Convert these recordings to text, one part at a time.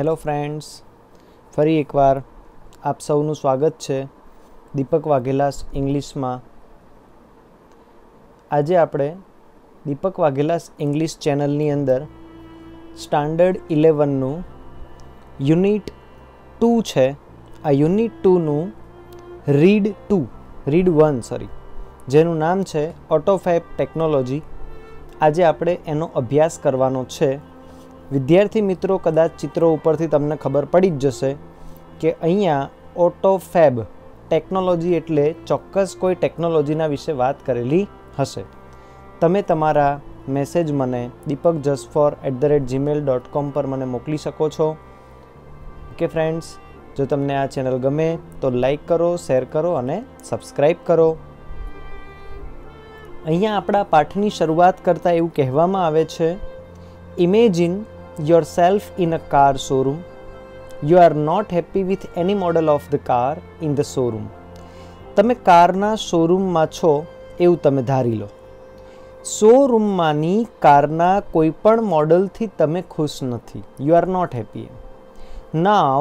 Hello friends, फरी एक बार आप सौનું स्वागत है दीपक वाघेलास इंग्लिश में। आज आपणे दीपक वाघेलास इंग्लिश चैनलनी अंदर स्टांडर्ड 11 नु यूनिट 2 है। आ यूनिट 2 नु रीड 1 जेनु नाम है ऑटोफैब टेक्नोलॉजी। आज आपणे एनो अभ्यास करवानो छे। विद्यार्थी मित्रों कदाच चित्रों उपरथी तमने खबर पड़ी ज जशे कि अहींया ऑटोफैब टेक्नोलॉजी एटले चोक्कस कोई टेक्नोलॉजीना विषे बात करेली हशे। तमे तमारा मैसेज मने deepakjasfor@gmail.com पर मने मोकली शको छो। ओके फ्रेंड्स, जो तमने आ चेनल गमे तो लाइक करो, शेर करो अने सब्सक्राइब करो। अहींया आपणा पाठनी शरूआत करता एवुं कहेवामां आवे छे, imagine yourself in a car showroom. You are not happy with any model of the car in the showroom. તમે કારના શોરૂમમાં છો એવું તમે ધારી લો। શોરૂમમાંની કારના કોઈ પણ મોડલથી તમે ખુશ નથી। You are not happy. Now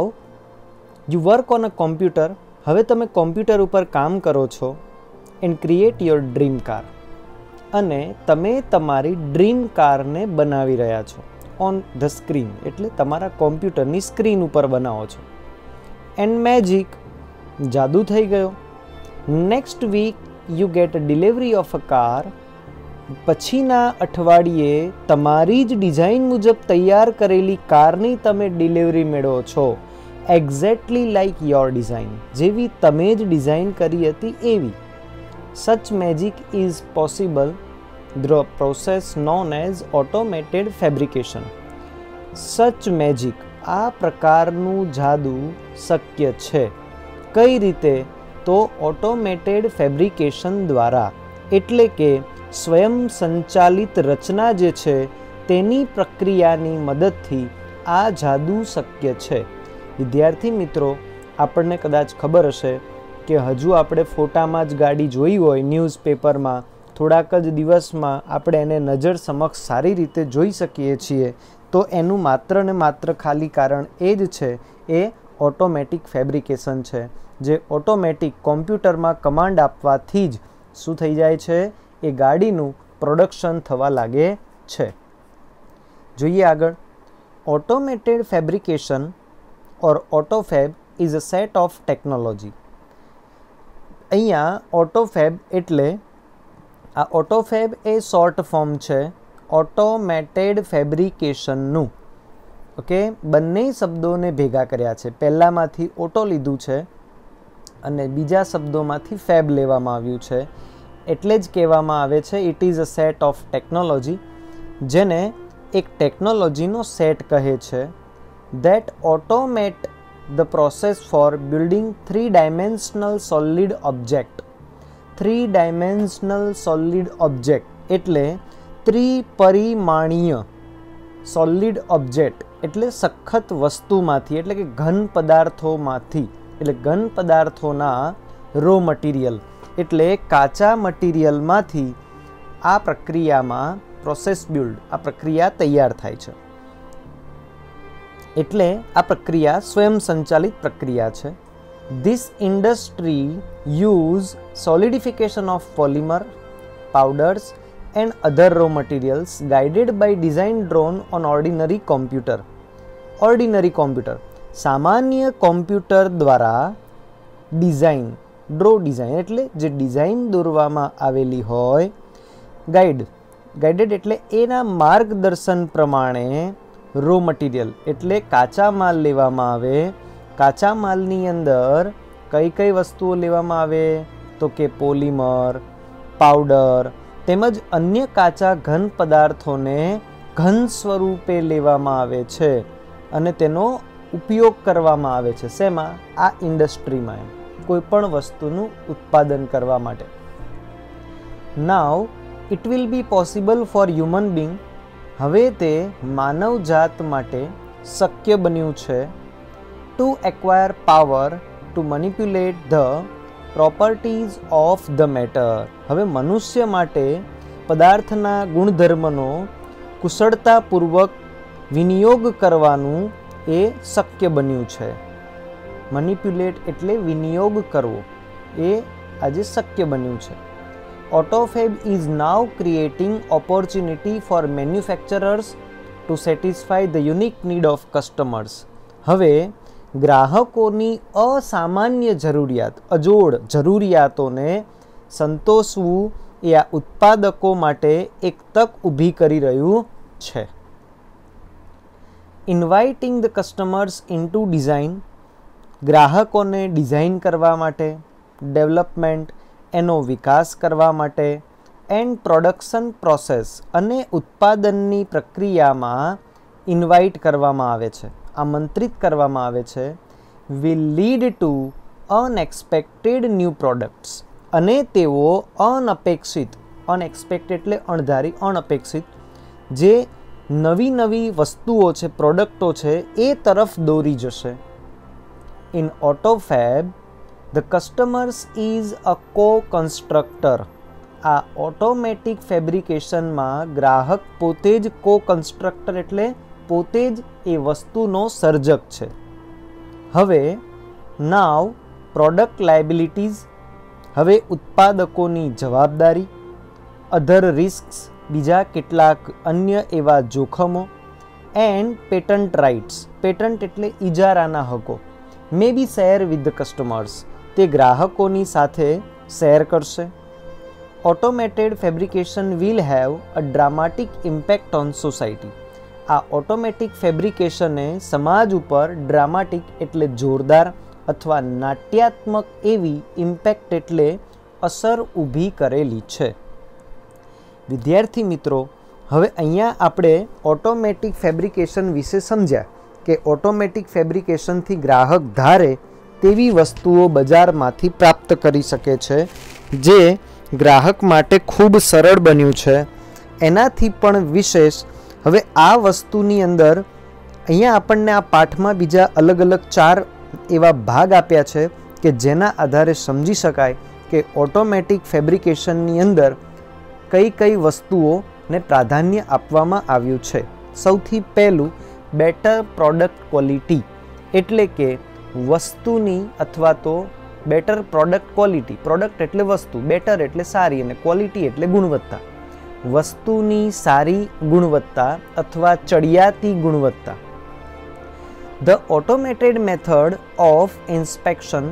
you work on a computer. હવે તમે કોમ્પ્યુટર ઉપર કામ કરો છો and create your dream car. અને તમે તમારી ડ્રીમ કારને બનાવી રહ્યા છો ऑन ध स्क्रीन, एटले तमारा कॉम्प्यूटरनी स्क्रीन पर बनावो छो। एंड मैजिक, जादू थई गयो। Next week you get delivery of a car. पछीना अठवाडिये तमारी ज डिजाइन मुजब तैयार करेली कारनी तमे डिलीवरी मेळवो छो। एक्जेक्टली लाइक योर डिजाइन, जेवी तमे ज डिजाइन करी हती एवी। Such magic is possible the process known as automated fabrication. Such magic, आ प्रकारनु जादू शक्य छे। कई रीते तो ऑटोमेटेड फेब्रिकेशन द्वारा, एटले के स्वयं संचालित रचना जे छे तेनी प्रक्रियानी मददथी आ जादू शक्य छे। विद्यार्थी मित्रों, आपने कदाच खबर हशे कि हजू आपणे फोटामां ज गाड़ी जोई होय न्यूज़पेपर में, थोड़ाक ज दिवस में आपणे एने नजर समक्ष सारी रीते जोई सकीए छीए। तो एनु मात्र ने मात्र खाली कारण ए ज छे, ए ऑटोमेटिक फेब्रिकेशन छे। जे ऑटोमेटिक कॉम्प्यूटर में कमांड आपवाथी ज शुं थई जाय छे, ए गाड़ीनुं प्रोडक्शन थवा लागे छे। जोईए आगळ। Automated fabrication or AutoFab is a set of technology. अहींया ऑटोफैब एटले आ ऑटोफैब ए शॉर्ट फॉर्म है ऑटोमेटेड फेब्रिकेशननु। ओके, बंने शब्दों ने भेगा कर्या छे। पहला मांथी ऑटो लीधुं छे अने बीजा शब्दों मांथी फैब लेवामां आव्युं छे, एटले ज कहेवामां आवे छे it is a set of technology, जेने एक टेक्नोलॉजीनो सेट कहे छे that automate the process for building 3-dimensional solid object। 3-dimensional solid object एटले त्रिपरिमाणीय सॉलिड ऑब्जेक्ट एटले सखत वस्तुमांथी, एटले के घन पदार्थोमांथी, एटले घन पदार्थोना रो मटीरियल एटले काचा मटीरियलमांथी आ प्रक्रियामां प्रोसेस बिल्ड, आ प्रक्रिया तैयार थाय छे। एटले आ प्रक्रिया स्वयं संचालित प्रक्रिया छे। This industry use solidification of polymer, powders and other raw materials guided by design drawn on ordinary computer. Ordinary computer, सामान्य कॉम्प्यूटर द्वारा डिजाइन, ड्रो डिजाइन एटले जे डिजाइन दોરવામાં આવેલી હોય, गाइडेड एटले एना मार्गदर्शन प्रमाणे रो मटीरियल एटले काचा माल लेवामां आवे। काचा मालनी अंदर कई कई वस्तुओं लेवामां आवे तो के पोलीमर, पाउडर तेमज अन्य काचा घन पदार्थों ने घन स्वरूपे लेवामां आवे छे अने तेनो उपयोग करवामां आवे छे। सेमा? आ इंडस्ट्रीमां कोईपण वस्तुनुं उत्पादन करवा माटे। Now it will be possible for human being, हवे ते मानव जात माटे शक्य बन्युं छे to acquire power to manipulate the properties of the matter। हवे मनुष्य माटे पदार्थना गुणधर्मनो कुशलतापूर्वक विनियोग करवानुं એ શક્ય બન્યું છે. મેનિપ્યુલેટ એટલે વિનિયોગ કરવો, એ આજે શક્ય બન્યું છે. AutoFab is now creating opportunity for manufacturers to satisfy the unique need of customers. હવે ગ્રાહકોની અસામાન્ય જરૂરિયાત, અજોડ જરૂરિયાતોને સંતોષવું એ આ ઉત્પાદકો માટે એક તક ઊભી કરી રહ્યું છે. Inviting the customers into design, ગ્રાહકોને ડિઝાઇન કરવા માટે, ડેવલપમેન્ટ એનો વિકાસ કરવા માટે, એન્ડ પ્રોડક્શન પ્રોસેસ અને ઉત્પાદનની પ્રક્રિયામાં ઇન્વાઇટ કરવામાં આવે છે, આમંત્રિત કરવામાં આવે છે. Will lead to unexpected new products, અને તેઓ અનપેક્ષિત, અનએક્સપેક્ટેડ એટલે અણધારી, અનપેક્ષિત જે નવી નવી વસ્તુઓ છે, પ્રોડક્ટો છે એ તરફ દોરી જશે. In AutoFab the customers is a co-constructor. આ ઓટોમેટિક ફેબ્રિકેશનમાં ગ્રાહક પોતે જ કો-કન્સ્ટ્રક્ટર એટલે પોતે જ એ વસ્તુનો સર્જક છે. હવે નાવ પ્રોડક્ટ લાયબિલિટીઝ, હવે ઉત્પાદકોની જવાબદારી, અધર રિસ્ક્સ, બીજા કેટલાક અન્ય એવા જોખમો, એન્ડ પેટન્ટ રાઇટ્સ, પેટન્ટ એટલે ઇજારાના હકો, may be share with the customers, તે ગ્રાહકોની સાથે શેર કરશે. Automated fabrication will have a dramatic impact on society. આ ઓટોમેટિક ફેબ્રિકેશને સમાજ ઉપર ડ્રામાટિક એટલે જોરદાર અથવા નાટ્યાત્મક એવી ઇમ્પેક્ટ એટલે અસર ઊભી કરેલી છે. વિદ્યાર્થી મિત્રો, હવે અહીંયા આપણે ઓટોમેટિક ફેબ્રિકેશન વિશે સમજ્યા કે ઓટોમેટિક ફેબ્રિકેશનથી ગ્રાહક ધારે તેવી વસ્તુઓ બજારમાંથી પ્રાપ્ત કરી શકે છે, જે ગ્રાહક માટે ખૂબ સરળ બન્યું છે. એનાથી પણ વિશેષ હવે આ વસ્તુની અંદર અહીંયા આપણને આ પાઠમાં બીજા અલગ અલગ 4 એવા ભાગ આપ્યા છે કે જેના આધારે સમજી શકાય કે ઓટોમેટિક ફેબ્રિકેશનની અંદર કઈ કઈ વસ્તુઓને પ્રાધાન્ય આપવામાં આવ્યું છે. સૌથી પહેલું બેટર પ્રોડક્ટ ક્વોલિટી, એટલે કે વસ્તુની અથવા તો બેટર પ્રોડક્ટ ક્વોલિટી, પ્રોડક્ટ એટલે વસ્તુ, બેટર એટલે સારી અને ક્વોલિટી એટલે ગુણવત્તા. વસ્તુની સારી ગુણવત્તા અથવા ચડિયાતી ગુણવત્તા. The automated method of inspection,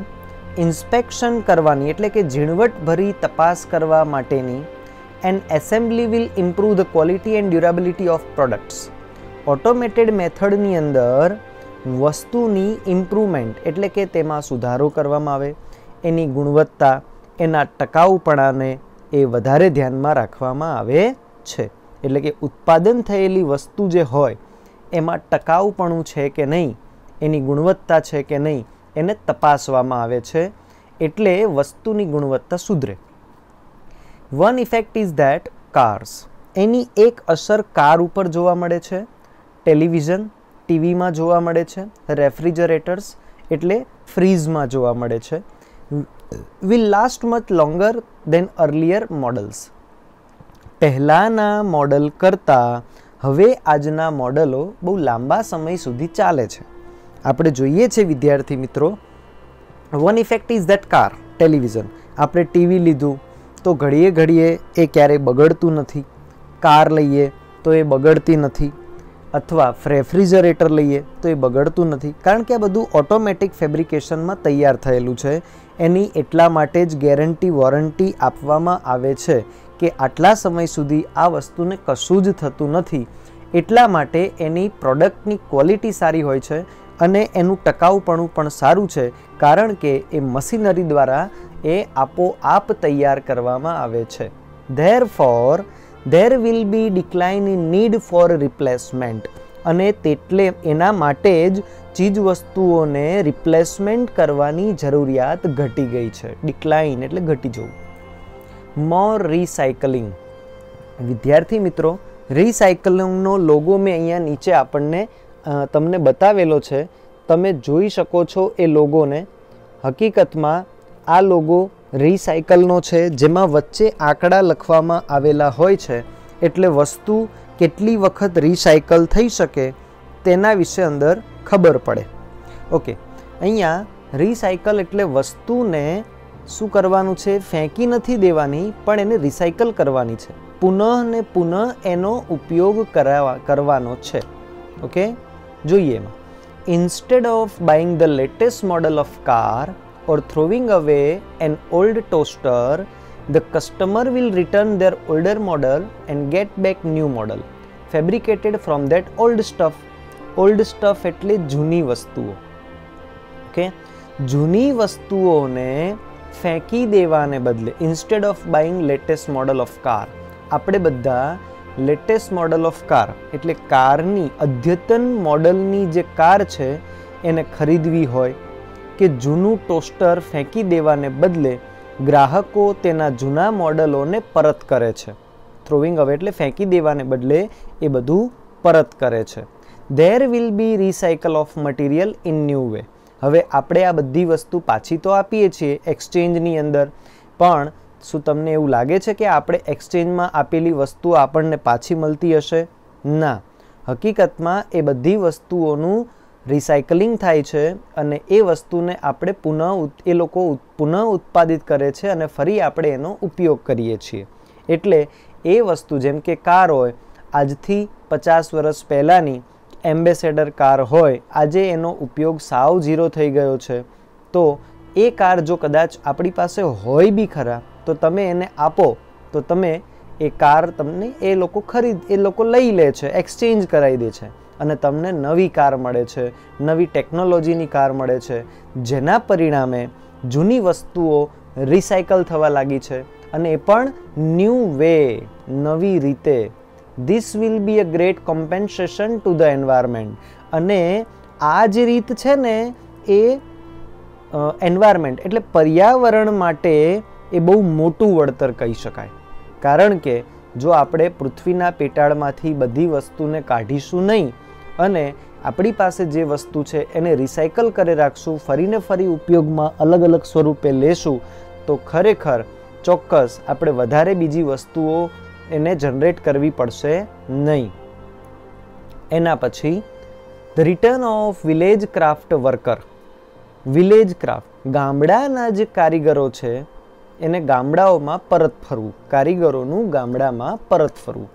inspection કરવાની એટલે કે ઝીણવટભરી તપાસ કરવા માટેની. And assembly will improve the quality and durability of products. Automated મેથડની અંદર વસ્તુની ઇમ્પ્રુવમેન્ટ એટલે કે તેમાં સુધારો કરવામાં આવે, એની ગુણવત્તા, એના ટકાઉપણાને એ વધારે ધ્યાનમાં રાખવામાં આવે છે. એટલે કે ઉત્પાદન થયેલી વસ્તુ જે હોય એમાં ટકાઉપણું છે કે નહીં, એની ગુણવત્તા છે કે નહીં, એને તપાસવામાં આવે છે, એટલે વસ્તુની ગુણવત્તા સુધરે. One effect is that cars, એની એક અસર કાર ઉપર જોવા મળે છે, ટેલિવિઝન ટીવીમાં જોવા મળે છે, રેફ્રિજરેટર્સ એટલે ફ્રીઝમાં જોવા મળે છે. Will last much longer than earlier models, પહેલાંના મોડલ કરતાં હવે આજના મોડલો બહુ લાંબા સમય સુધી ચાલે છે. આપણે જોઈએ છે વિદ્યાર્થી મિત્રો, one effect is that car, television, આપણે ટીવી લીધું તો ઘડીએ ઘડીએ એ ક્યારેય બગડતું નથી, કાર લઈએ તો એ બગડતી નથી, અથવા રેફ્રિજરેટર લઈએ તો એ બગડતું નથી, કારણ કે આ બધું ઓટોમેટિક ફેબ્રિકેશનમાં તૈયાર થયેલું છે. એની એટલા માટે જ ગેરંટી વોરંટી આપવામાં આવે છે કે આટલા સમય સુધી આ વસ્તુને કશું જ થતું નથી. એટલા માટે એની પ્રોડક્ટની ક્વોલિટી સારી હોય છે અને એનું ટકાઉપણું પણ સારું છે, કારણ કે એ મશીનરી દ્વારા એ આપોઆપ તૈયાર કરવામાં આવે છે. Therefore there will be decline in need for replacement, અને તેટલે એના માટે જ ચીજ વસ્તુઓને રિપ્લેસમેન્ટ કરવાની જરૂરિયાત ઘટી ગઈ છે. ડિક્લાઇન એટલે ઘટી જવું. મોર રિસાયકલિંગ. વિદ્યાર્થી મિત્રો, રિસાયકલિંગનો લોગો મેં અહીંયા નીચે આપણને તમને બતાવેલો છે, તમે જોઈ શકો છો એ લોગોને. હકીકતમાં આ લોગો રિસાયકલનો છે, જેમાં વચ્ચે આંકડા લખવામાં આવેલા હોય છે, એટલે વસ્તુ કેટલી વખત રિસાયકલ થઈ શકે તેના વિશે અંદર ખબર પડે. ઓકે, અહીંયા રિસાયકલ એટલે વસ્તુને શું કરવાનું છે? ફેંકી નથી દેવાની, પણ એને રિસાયકલ કરવાની છે. પુનઃ ને પુનઃ એનો ઉપયોગ કરવાનો છે. ઓકે, જોઈએ એમાં. Instead of buying the latest model of car or throwing away an old toaster, the customer will return their older model and get back new model fabricated from that old stuff. Old stuff એટલે જૂની વસ્તુઓ. Okay, જૂની વસ્તુઓને ફેંકી દેવાને બદલે instead of buying latest model of car, આપણે બધા latest model of car એટલે કારની અદ્યતન મોડલની જે કાર છે એને ખરીદવી હોય કે જૂનું ટોસ્ટર ફેંકી દેવાને બદલે ગ્રાહકો તેના જૂના મોડલોને પરત કરે છે. થ્રોવિંગ અવે એટલે ફેંકી દેવાને બદલે એ બધું પરત કરે છે. There will be recycle of material in new way. હવે આપણે આ બધી વસ્તુ પાછી તો આપીએ છીએ એક્સચેન્જની અંદર, પણ શું તમને એવું લાગે છે કે આપણે એક્સચેન્જમાં આપેલી વસ્તુ આપણને પાછી મળતી હશે? ના, હકીકતમાં એ બધી વસ્તુઓનું રિસાયકલિંગ થાય છે અને એ વસ્તુને આપણે એ લોકો પુનઃ ઉત્પાદિત કરે છે અને ફરી આપણે એનો ઉપયોગ કરીએ છીએ. એટલે એ વસ્તુ જેમ કે કાર હોય, આજથી 50 વર્ષ પહેલાંની એમ્બેસેડર કાર હોય, આજે એનો ઉપયોગ સાવ ઝીરો થઈ ગયો છે, તો એ કાર જો કદાચ આપણી પાસે હોય બી ખરા તો તમે એને આપો તો તમે એ કાર તમને એ લોકો લઈ લે છે, એક્સચેન્જ કરાવી દે છે અને તમને નવી કાર મળે છે, નવી ટેકનોલોજીની કાર મળે છે, જેના પરિણામે જૂની વસ્તુઓ રિસાયકલ થવા લાગી છે અને એ પણ ન્યૂ વે, નવી રીતે. This will be a great compensation to the environment. અને આ જે રીત છે ને એ એન્વાયરમેન્ટ એટલે પર્યાવરણ માટે એ બહુ મોટું વળતર કહી શકાય. કારણ કે જો આપણે પૃથ્વીના પેટાળમાંથી બધી વસ્તુને કાઢીશું નહીં અને આપણી પાસે જે વસ્તુ છે એને રિસાયકલ કરી રાખશું, ફરીને ફરી ઉપયોગમાં અલગ અલગ સ્વરૂપે લેશું, તો ખરેખર ચોક્કસ આપણે વધારે બીજી વસ્તુઓ એને જનરેટ કરવી પડશે નહીં. એના પછી the return of village craft worker. Village craft ગામડાના જે કારીગરો છે એને ગામડાઓમાં પરત ફરવું, કારીગરોનું ગામડામાં પરત ફરવું.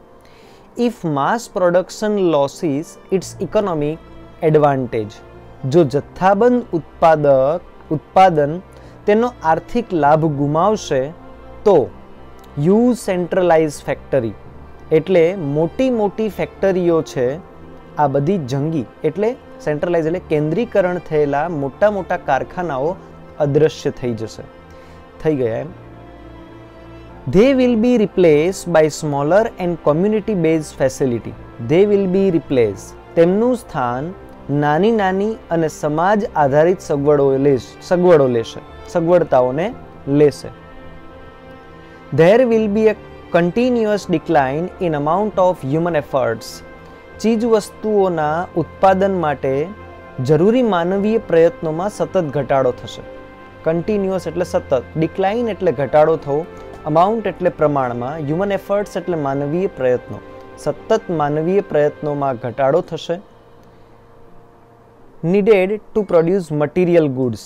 If mass production loses its economic advantage. જો જથ્થાબંધ ઉત્પાદન તેનો આર્થિક લાભ ગુમાવશે તો યુઝ સેન્ટ્રલાઇઝ ફેક્ટરી એટલે મોટી ફેક્ટરીઓ છે, આ બધી જંગી એટલે સેન્ટ્રલાઇઝ એટલે કેન્દ્રીકરણ થયેલા મોટા કારખાનાઓ અદૃશ્ય થઈ ગયા એમ. They will be replaced by smaller and community based facility. They will be replaced. તેમનું સ્થાન નાની અને સમાજ આધારિત સગવડતાઓને લેશે. There will be a continuous decline in amount of human efforts. ચીજ વસ્તુઓના ઉત્પાદન માટે જરૂરી માનવીય પ્રયત્નોમાં સતત ઘટાડો થશે. કન્ટિન્યુઅસ એટલે સતત, ડિક્લાઇન એટલે ઘટાડો થવો, અમાઉન્ટ એટલે પ્રમાણમાં, હ્યુમન એફર્ટ્સ એટલે માનવીય પ્રયત્નો, સતત માનવીય પ્રયત્નોમાં ઘટાડો થશે. Needed to produce material goods.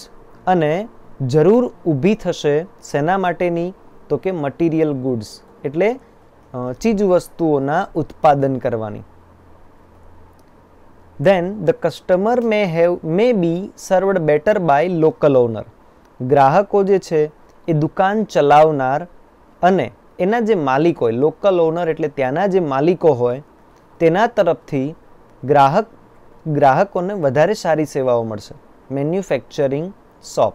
અને જરૂર ઊભી થશે શેના માટેની? તો કે મટીરિયલ ગુડ્સ એટલે ચીજ વસ્તુઓના ઉત્પાદન કરવાની. Then the customer may be served better by local owner. ગ્રાહકો જે છે એ દુકાન ચલાવનાર અને એના જે માલિક હોય, લોકલ ઓનર એટલે ત્યાંના જે માલિકો હોય તેના તરફથી ગ્રાહકોને વધારે સારી સેવાઓ મળશે. મેન્યુફેક્ચરિંગ શોપ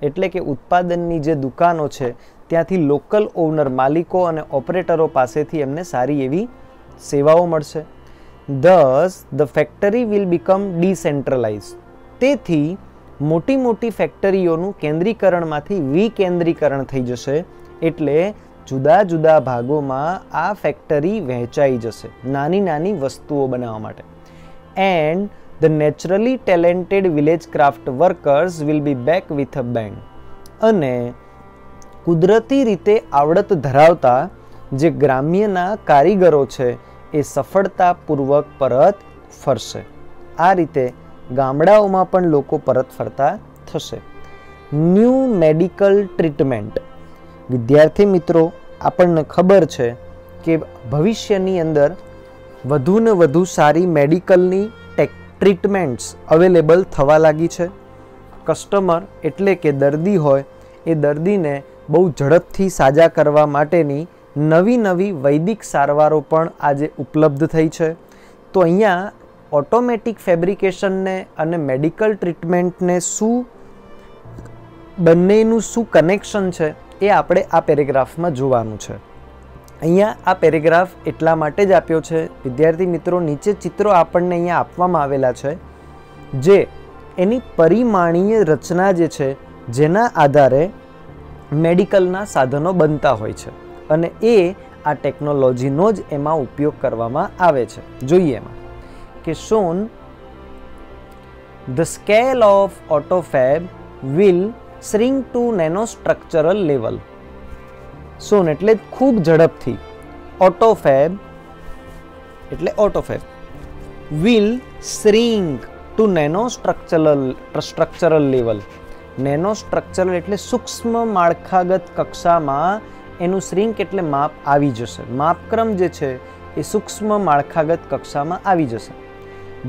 એટલે કે ઉત્પાદનની જે દુકાનો છે ત્યાંથી લોકલ ઓનર માલિકો અને ઓપરેટરો પાસેથી એમને સારી એવી સેવાઓ મળશે. Thus, the factory will become decentralized. તેથી મોટી ફેક્ટરીઓનું કેન્દ્રીકરણમાંથી વિકેન્દ્રીકરણ થઈ જશે, એટલે જુદા ભાગોમાં આ ફેક્ટરી વહેંચાઈ જશે નાની વસ્તુઓ બનાવવા માટે. And the naturally talented village craft workers will be back with a bang. અને કુદરતી રીતે આવડત ધરાવતા જે ગ્રામ્યના કારીગરો છે એ સફળતાપૂર્વક પરત ફરશે. આ રીતે ગામડાઓમાં પણ લોકો પરત ફરતા થશે. New medical treatment. વિદ્યાર્થી મિત્રો, આપણને ખબર છે કે ભવિષ્યની અંદર વધુ ને વધુ સારી મેડિકલની ટ્રીટમેન્ટ્સ અવેલેબલ થવા લાગી છે. કસ્ટમર એટલે કે દર્દી હોય એ દર્દીને બહુ ઝડપથી સાજા કરવા માટેની નવી નવી વૈદિક સારવારો પણ આજે ઉપલબ્ધ થઈ છે. તો અહીંયા ઓટોમેટિક ફેબ્રિકેશનને અને મેડિકલ ટ્રીટમેન્ટને બંનેનું શું કનેક્શન છે એ આપણે આ પેરેગ્રાફમાં જોવાનું છે. અહીંયા આ પેરેગ્રાફ એટલા માટે જ આપ્યો છે વિદ્યાર્થી મિત્રો, નીચે ચિત્રો આપણને અહીંયા આપવામાં આવેલા છે જે એની પરિમાણીય રચના જે છે જેના આધારે મેડિકલના સાધનો બનતા હોય છે અને એ આ ટેકનોલોજીનો જ એમાં ઉપયોગ કરવામાં આવે છે. જોઈએ એમાં કે shown the scale of autofab will shrink to nanostructural level. shown એટલે ખૂબ ઝડપથી, autofab એટલે autofab will shrink to nanostructural level. નેનોસ્ટ્રક્ચરલ એટલે સૂક્ષ્મ માળખાગત કક્ષામાં એનું શ્રિંક એટલે માપ આવી જશે. માપક્રમ જે છે એ સૂક્ષ્મ માળખાગત કક્ષામાં આવી જશે.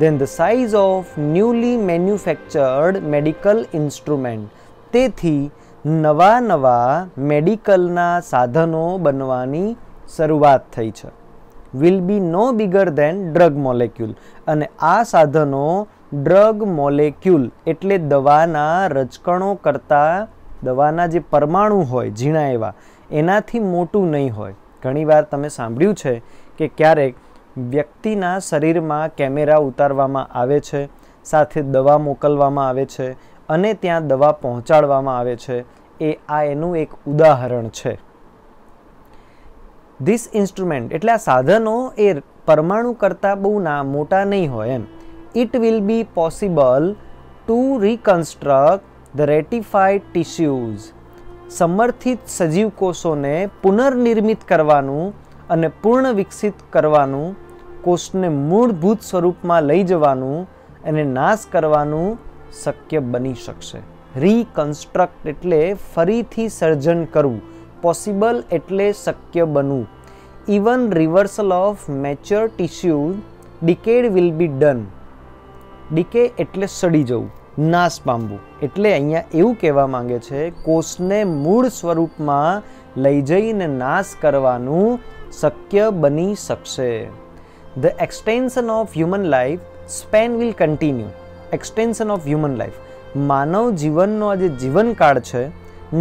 Then the size of newly manufactured medical instrument. તેથી નવા મેડિકલના સાધનો બનવાની શરૂઆત થઈ છે. will be no bigger than drug molecule. અને આ સાધનો ડ્રગ મોલેક્યુલ એટલે દવાના રજકણો કરતાં, દવાના જે પરમાણુ હોય ઝીણા એવા, એનાથી મોટું નહીં હોય. ઘણીવાર તમે સાંભળ્યું છે કે ક્યારેક વ્યક્તિના શરીરમાં કેમેરા ઉતારવામાં આવે છે, સાથે દવા મોકલવામાં આવે છે અને ત્યાં દવા પહોંચાડવામાં આવે છે. આ એનું એક ઉદાહરણ છે. ધીસ ઇન્સ્ટ્રુમેન્ટ એટલે આ સાધનો એ પરમાણુ કરતાં બહુ મોટા નહીં હોય એમ. It will be possible to reconstruct the ratified tissues. સમર્થિત સજીવ કોષોને પુનર્નિર્મિત કરવાનું અને પૂર્ણ વિકસિત કરવાનું, કોષને મૂળભૂત સ્વરૂપમાં લઈ જવાનું અને નાશ કરવાનું શક્ય બની શકશે. રીકન્સ્ટ્રક્ટ એટલે ફરીથી સર્જન કરવું, પોસિબલ એટલે શક્ય બનવું. Even reversal of mature tissue decayed will be done. Decay એટલે સડી જવું, નાશ પામવું. એટલે અહીંયા એવું કહેવા માંગે છે કોષને મૂળ સ્વરૂપમાં લઈ જઈને નાશ કરવાનું શક્ય બની શકશે. The extension of human life span will continue. Extension of human life, માનવ જીવનનો આ જે જીવનકાળ છે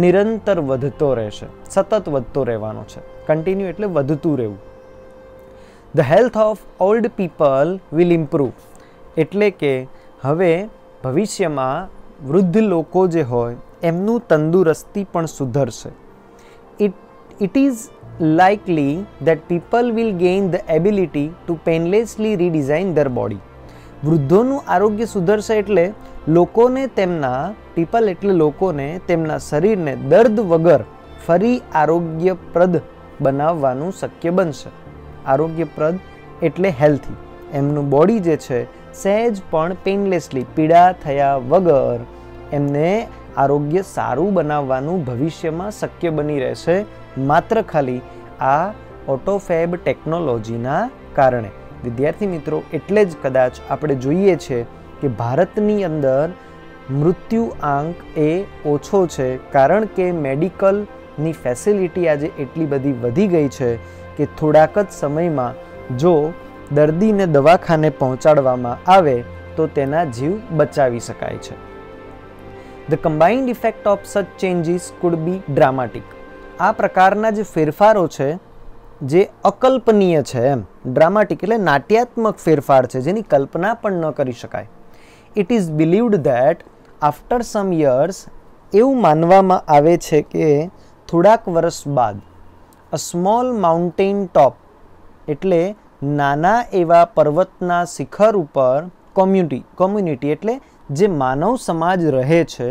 નિરંતર વધતો રહેશે, સતત વધતો રહેવાનો છે. કન્ટિન્યુ એટલે વધતું રહેવું. The health of old people will improve. એટલે કે હવે ભવિષ્યમાં વૃદ્ધ લોકો જે હોય એમનું તંદુરસ્તી પણ સુધરશે. It is likely that people will gain the ability to painlessly redesign their body. વૃદ્ધોનું આરોગ્ય સુધરશે એટલે લોકોને તેમના શરીરને દર્દ વગર ફરી આરોગ્યપ્રદ બનાવવાનું શક્ય બનશે. આરોગ્યપ્રદ એટલે હેલ્થી. એમનું બોડી જે છે સહેજ પણ પેઇનલેસલી, પીડા થયા વગર એમને આરોગ્ય સારું બનાવવાનું ભવિષ્યમાં શક્ય બની રહેશે, માત્ર ખાલી આ ઓટોફેબ ટેકનોલોજીના કારણે. વિદ્યાર્થી મિત્રો, એટલે જ કદાચ આપણે જોઈએ છે કે ભારતની અંદર મૃત્યુ આંક એ ઓછો છે, કારણ કે મેડિકલની ફેસિલિટી આજે એટલી બધી વધી ગઈ છે કે થોડાક જ સમયમાં જો દર્દીને દવાખાને પહોંચાડવામાં આવે તો તેના જીવ બચાવી શકાય છે. The combined effect of such changes could be dramatic. આ પ્રકારના જે ફેરફારો છે જે અકલ્પનીય છે, એમ ડ્રામાટિક એટલે નાટ્યાત્મક ફેરફાર છે જેની કલ્પના પણ ન કરી શકાય. It is believed that after some years, એવું માનવામાં આવે છે કે થોડાક વર્ષ બાદ, અ સ્મોલ માઉન્ટેન ટોપ એટલે નાના એવા પર્વતના શિખર ઉપર કોમ્યુનિટી એટલે જે માનવ સમાજ રહે છે,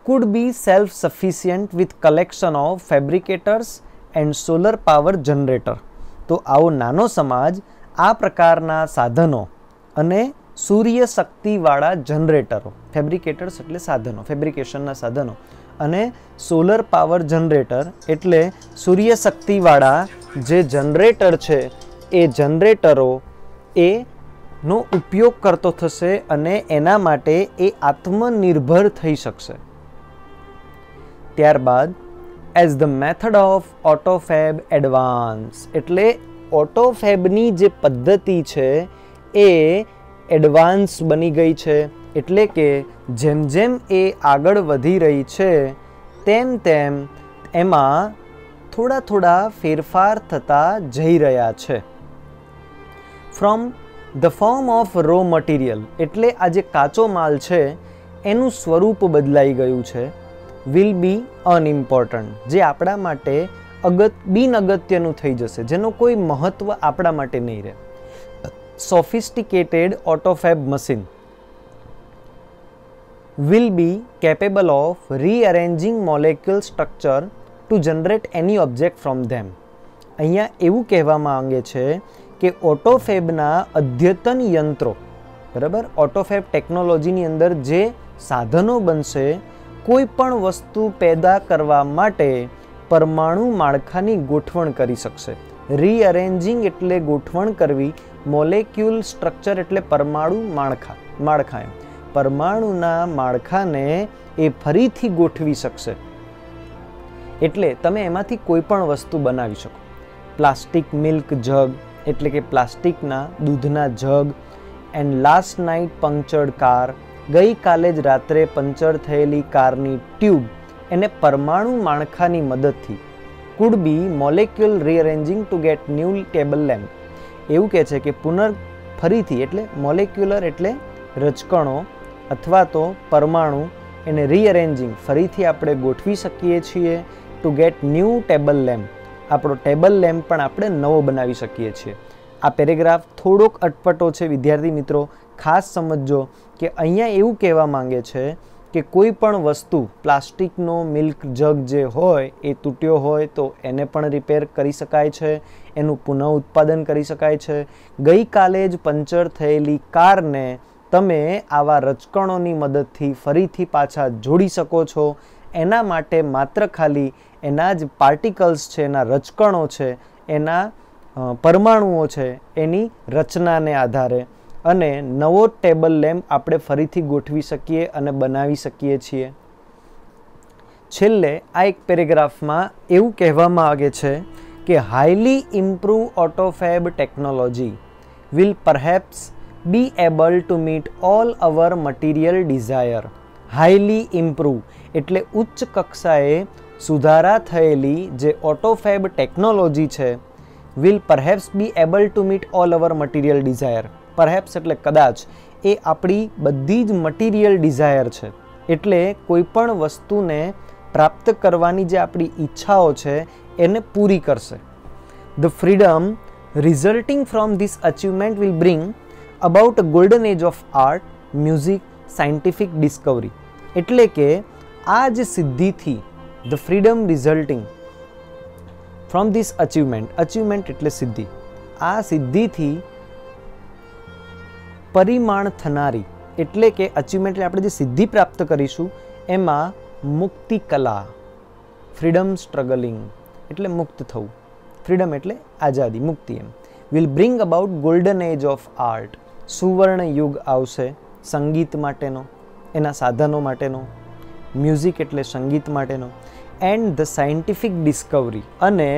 could be self-sufficient with collection of fabricators and solar power generator. તો આવો નાનો સમાજ આ પ્રકારના સાધનો અને સૂર્ય શક્તિવાળા જનરેટરો, ફેબ્રિકેટર્સ એટલે સાધનો, ફેબ્રિકેશનના સાધનો, અને સોલર પાવર જનરેટર એટલે સૂર્ય શક્તિવાળા જે જનરેટર છે એ જનરેટરો એનો ઉપયોગ કરતો થશે અને એના માટે એ આત્મનિર્ભર થઈ શકશે. ત્યારબાદ as the method of AutoFab advance એટલે ઓટોફેબની જે પદ્ધતિ છે એ એડવાન્સ બની ગઈ છે, એટલે કે જેમ જેમ એ આગળ વધી રહી છે તેમ તેમ એમાં થોડા થોડા ફેરફાર થતા જઈ રહ્યા છે. From the form of raw material એટલે આ જે કાચો માલ છે એનું સ્વરૂપ બદલાઈ ગયું છે. વિલ બી અનઇમ્પોર્ટન્ટ જે આપણા માટે બિન અગત્યનું થઈ જશે, જેનો કોઈ મહત્વ આપણા માટે નહીં રહે. Sophisticated AutoFab machine will be capable of rearranging molecule structure to generate any object from them. અહીંયા એવું કહેવામાં માંગે છે કે ઓટોફેબના અદ્યતન યંત્રો, બરાબર, ઓટોફેબ ટેકનોલોજીની અંદર જે સાધનો બનશે કોઈ પણ વસ્તુ પેદા કરવા માટે પરમાણુ માળખાની ગોઠવણ કરી શકશે. રીઅરેન્જિંગ એટલે ગોઠવણ કરવી, મોલેક્યુલ સ્ટ્રક્ચર એટલે પરમાણુ માળખા એમ પરમાણુના માળખાને એ ફરીથી ગોઠવી શકશે. એટલે તમે એમાંથી કોઈ પણ વસ્તુ બનાવી શકો. પ્લાસ્ટિક મિલ્ક જગ એટલે કે પ્લાસ્ટિકના દૂધના જગ. એન્ડ લાસ્ટ નાઇટ પંક્ચર્ડ કાર ગઈકાલે જ રાત્રે પંચર થયેલી કારની ટ્યુબ એને પરમાણુ માળખાની મદદથી could be molecule rearranging to get new table lamp. એવું કહે છે કે ફરીથી એટલે મોલેક્યુલર એટલે રજકણો અથવા તો પરમાણુ એને રીઅરેન્જિંગ ફરીથી આપણે ગોઠવી શકીએ છીએ two get new table lamp. આપણો ટેબલ લેમ્પ પણ આપણે નવો બનાવી શકીએ છીએ. આ પેરેગ્રાફ થોડોક અટપટો છે વિદ્યાર્થી મિત્રો, ખાસ સમજજો કે અહીંયા એવું કહેવા માંગે છે કે કોઈ પણ વસ્તુ, પ્લાસ્ટિકનો મિલ્ક જગ જે હોય એ તૂટ્યો હોય તો એને પણ રિપેર કરી શકાય છે, એનું પુનઃ ઉત્પાદન કરી શકાય છે. ગઈકાલે જ પંચર થયેલી કારને તમે આવા રજકણોની મદદથી ફરીથી પાછા જોડી શકો છો. એના માટે માત્ર ખાલી એના જ પાર્ટિકલ્સ છે, એના રજકણો છે, એના પરમાણુઓ છે, એની રચનાને આધારે અને નવો ટેબલ લેમ્પ આપણે ફરીથી ગોઠવી શકીએ અને બનાવી શકીએ છીએ. છેલ્લે આ એક પેરેગ્રાફમાં એવું કહેવામાં આવે છે કે highly improve AutoFab technology will perhaps be able to meet all our material desire. highly improve એટલે ઉચ્ચ કક્ષાએ સુધારા થયેલી જે ઓટોફેબ ટેકનોલોજી છે will perhaps be able to meet all our material desire. perhaps એટલે કદાચ એ આપણી બધી જ મટીરિયલ ડિઝાયર છે, એટલે કોઈ પણ વસ્તુને પ્રાપ્ત કરવાની જે આપણી ઈચ્છાઓ છે એને પૂરી કરશે. The freedom resulting from this achievement will bring about a golden age of art, music, scientific discovery. એટલે કે આ જે સિદ્ધિથી, the freedom resulting from this achievement, achievement એટલે સિદ્ધિ, આ સિદ્ધિથી પરિમાણ થનારી એટલે કે અચીવમેન્ટ એટલે આપણે જે સિદ્ધિ પ્રાપ્ત કરીશું એમાં મુક્તિ કલા, ફ્રીડમ સ્ટ્રગલિંગ એટલે મુક્ત થવું, ફ્રીડમ એટલે આઝાદી, મુક્તિ એમ. Will bring about golden age of art, સુવર્ણ યુગ આવશે સંગીત માટેનો, એના સાધનો માટેનો, મ્યુઝિક એટલે સંગીત માટેનો, એન્ડ ધ સાયન્ટિફિક ડિસ્કવરી અને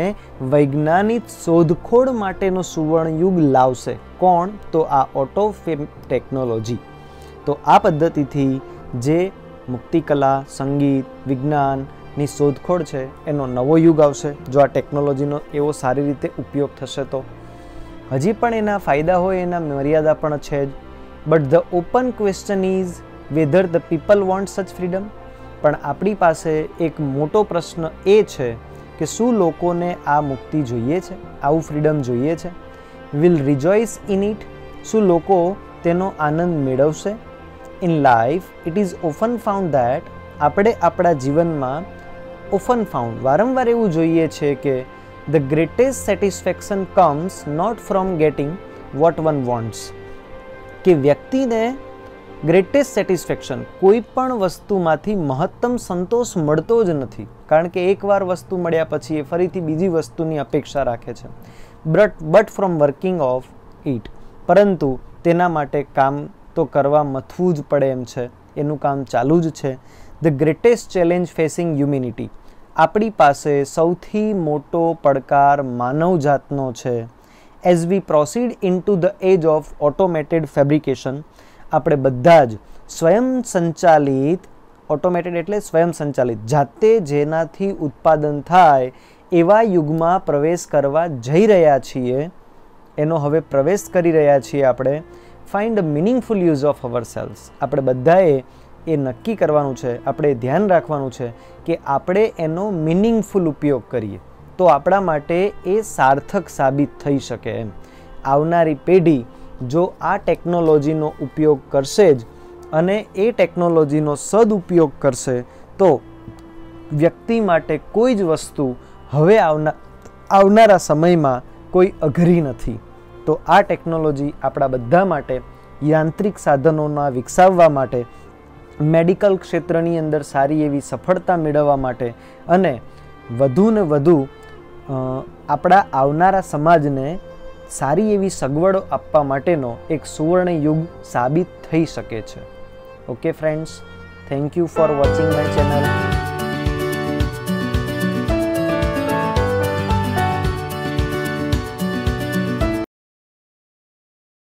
વૈજ્ઞાનિક શોધખોળ માટેનો સુવર્ણ યુગ લાવશે. કોણ? તો આ ઓટોફેબ ટેકનોલોજી. તો આ પદ્ધતિથી જે મુક્તિકલા, સંગીત, વિજ્ઞાનની શોધખોળ છે એનો નવો યુગ આવશે જો આ ટેકનોલોજીનો એવો સારી રીતે ઉપયોગ થશે તો. હજી પણ એના ફાયદા હોય, એના મર્યાદા પણ છે જ. But the open question is whether the people want such freedom. પણ આપણી પાસે એક મોટો પ્રશ્ન એ છે કે શું લોકોને આ મુક્તિ જોઈએ છે, આવું ફ્રીડમ જોઈએ છે? વિલ રિજોઇસ ઇન ઇટ, શું લોકો તેનો આનંદ મેળવશે? In life it is often found that, આપણે આપણા જીવનમાં ઓફન ફાઉન્ડ વારંવાર એવું જોઈએ છે કે the greatest satisfaction comes not from getting what one wants, કે વ્યક્તિને ગ્રેટેસ્ટ સેટિસ્ફેક્શન, કોઈ પણ વસ્તુમાંથી મહત્તમ સંતોષ મળતો જ નથી, કારણ કે એકવાર વસ્તુ મળ્યા પછી એ ફરીથી બીજી વસ્તુની અપેક્ષા રાખે છે. But from working of it, પરંતુ તેના માટે કામ તો કરવા મથવું જ પડે એમ છે, એનું કામ ચાલુ જ છે. The greatest challenge facing humanity, આપણી પાસે સૌથી મોટો પડકાર માનવજાતનો છે. As we proceed into the age of automated fabrication, આપણે બધા જ સ્વયં સંચાલિત, ઓટોમેટેડ એટલે સ્વયં સંચાલિત, જાતે જેનાથી ઉત્પાદન થાય એવા યુગમાં પ્રવેશ કરવા જઈ રહ્યા છીએ, એનો હવે પ્રવેશ કરી રહ્યા છીએ આપણે. Find a meaningful use of our cells, આપણે બધાએ એ નક્કી કરવાનું છે, આપણે ધ્યાન રાખવાનું છે કે આપણે એનો મિનિંગફુલ ઉપયોગ કરીએ તો આપણા માટે એ સાર્થક સાબિત થઈ શકે એમ. આવનારી પેઢી જો આ ટેકનોલોજીનો ઉપયોગ કરશે જ અને એ ટેકનોલોજીનો સદુપયોગ કરશે તો વ્યક્તિ માટે કોઈ જ વસ્તુ હવે આવનારા સમયમાં કોઈ અઘરી નથી. તો આ ટેકનોલોજી આપણા બધા માટે, યાંત્રિક સાધનોના વિકસાવવા માટે, મેડિકલ ક્ષેત્રની અંદર સારી એવી સફળતા મેળવવા માટે અને વધુ ને વધુ આપણા આવનારા સમાજને સારી એવી સગવડો આપવા માટેનો એક સુવર્ણ યુગ સાબિત થઈ શકે છે. Okay friends, thank you for watching my channel.